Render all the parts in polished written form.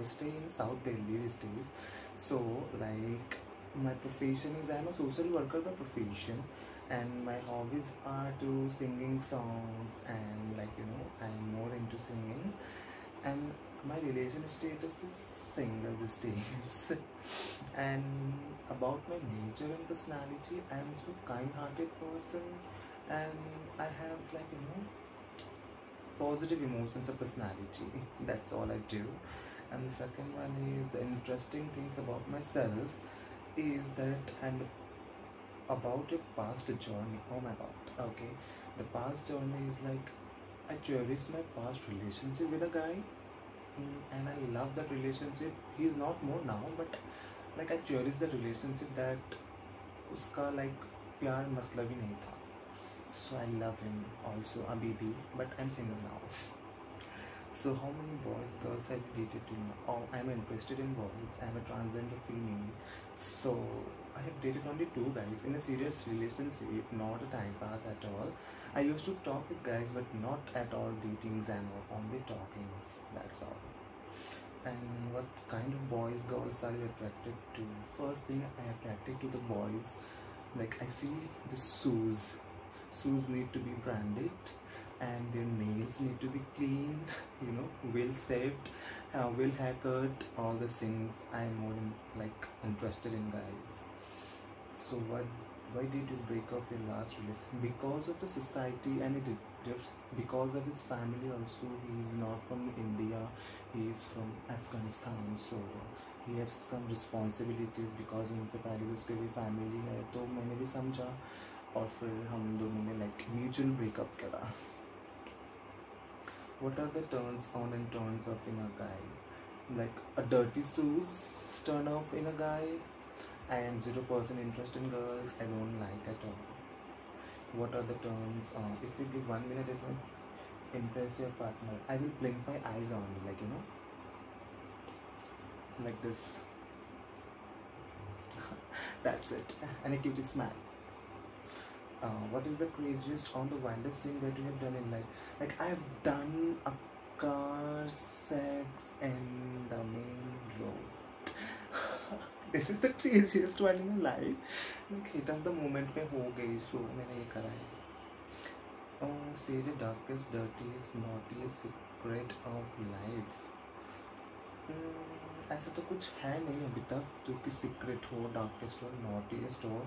stay in South Delhi these days. So like my profession is I'm a social worker by profession, and my hobbies are to singing songs, and like I'm more into singing, and my relation status is single these days. And about my nature and personality, I'm so kind-hearted person, and I have like positive emotions of personality. That's all I do. And the second one is the interesting things about myself is that about a past journey. Oh my god. Okay, the past journey is like I cherish my past relationship with a guy, and I love that relationship. He's not more now, but like I cherish the relationship that उसका like प्यार मतलब ही नहीं था. So I love him also, अभी भी, but I'm single now. So how many boys, girls have you dated till now? Oh, I'm interested in boys. I'm a transgender female. So I have dated only 2 guys in a serious relationship, not a time pass at all. I used to talk with guys, but not at all datings and only talkings. That's all. And what kind of boys, girls are you attracted to? First thing I attracted to the boys, like I see the shoes. Shoes need to be branded, and their nails need to be clean, well saved, well haircut, all these things. I'm more interested in guys. So why did you break off your last relationship? Because of the society, and because of his family also. He is not from India, he is from Afghanistan, so he has some responsibilities. because उनसे पहले उसके भी family है, तो मैंने भी समझा, और फिर हम दोनों ने म्यूचुअल ब्रेकअप करा. What are the turns on and turns off in a guy? Like a dirty shoes turn off in a guy. I am 0% interested in girls. I don't like at all. What are the turns on? If you give 1 minute, it will impress your partner. I will blink my eyes only, like this. That's it. And a cute smile. What is the craziest or the wildest thing that you have done in life? Like I've done a car sex in the main road. This is the craziest one in my life. Like hit of the moment में हो गई, so मैंने ये करा है. Oh, say the darkest, dirtiest, naughtiest secret of life. ऐसा तो कुछ है नहीं अभी तक जो कि सीक्रेट हो, डार्केस्ट हो, नॉटीएस्ट हो.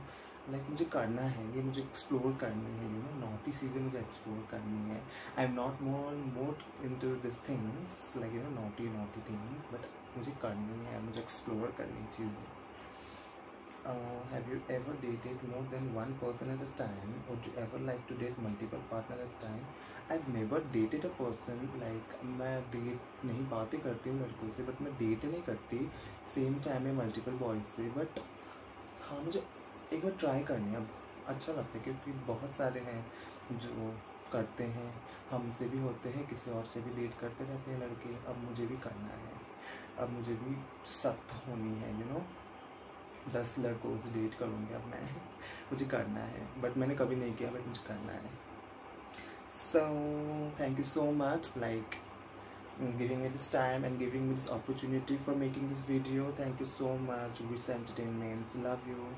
मुझे करना है, ये मुझे एक्सप्लोर करनी है, नॉटी चीज़ें मुझे एक्सप्लोर करनी है. I am not more into this things naughty things, but मुझे करनी है, मुझे एक्सप्लोर करनी है चीज़ें. Have you ever dated more than one person at a time? Would you ever like to date multiple partners at a time? I've never dated a person. मैं date नहीं, बातें करती हूँ लड़कों से, बट मैं डेट नहीं करती सेम टाइम में मल्टीपल बॉयज़ से. बट हाँ, मुझे एक बार ट्राई करनी है. अब अच्छा लगता है क्योंकि बहुत सारे हैं जो करते हैं, हमसे भी होते हैं, किसी और से भी डेट करते रहते हैं लड़के. अब मुझे भी करना है, अब मुझे भी सख्त होनी है. 10 लड़कों से डेट करूँगी अब मैं. मुझे करना है, बट मैंने कभी नहीं किया, बट मुझे करना है. So thank you so much giving me this time and giving me this opportunity for making this video. Thank you so much, Wish Entertainment. Love you.